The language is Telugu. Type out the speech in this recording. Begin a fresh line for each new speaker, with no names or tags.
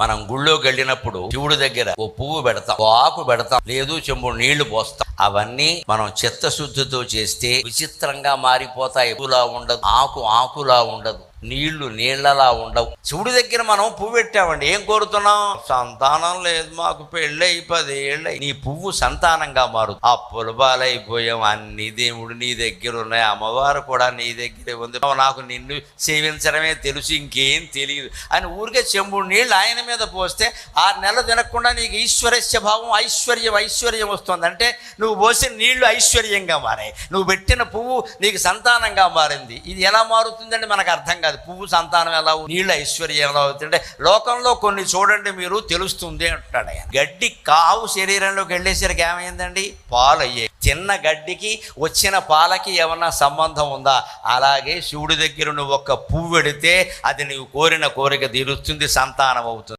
మనం గుళ్ళోకి వెళ్ళినప్పుడు శివుడి దగ్గర ఓ పువ్వు పెడతాం, ఓ ఆకు పెడతాం, లేదు చెంబుడు నీళ్లు పోస్తాం. అవన్నీ మనం చిత్తశుద్ధితో చేస్తే విచిత్రంగా మారిపోతాయి. పూలా ఉండదు, ఆకు ఆకులా ఉండదు, నీళ్లు నీళ్లలా ఉండవు. శివుడి దగ్గర మనం పువ్వు పెట్టామండి, ఏం కోరుతున్నాం? సంతానం లేదు మాకు, పెళ్ళై 10 ఏళ్ళై. నీ పువ్వు సంతానంగా మారు. అప్పులు బాలైపోయాం, అన్ని దేవుడు నీ దగ్గర ఉన్నాయి, అమ్మవారు కూడా నీ దగ్గరే ఉంది, నాకు నిన్ను సేవించడమే తెలుసు, ఇంకేం తెలియదు అని ఊరికే చెంబుడు నీళ్ళు ఆయన మీద పోస్తే 6 నెలలు తినకుండా నీకు ఈశ్వరస్య భావం, ఐశ్వర్యం వస్తుంది. అంటే నువ్వు పోసిన నీళ్లు ఐశ్వర్యంగా మారాయి, నువ్వు పెట్టిన పువ్వు నీకు సంతానంగా మారింది. ఇది ఎలా మారుతుందండి మనకు అర్థం కాదు. పువ్వు సంతానం ఎలా, నీళ్ళు ఐశ్వర్యం ఎలా అవుతుంటే లోకంలో కొన్ని చూడండి మీరు, తెలుస్తుంది అంటాడు ఆయన. గడ్డి కావు శరీరంలోకి వెళ్ళేసరికి ఏమైందండి? పాలు అయ్యాయి. చిన్న గడ్డికి వచ్చిన పాలకి ఏమన్నా సంబంధం ఉందా? అలాగే శివుడి దగ్గర నువ్వు ఒక్క పువ్వు పెడితే అది నువ్వు కోరిన కోరిక తీరుస్తుంది, సంతానం అవుతుంది.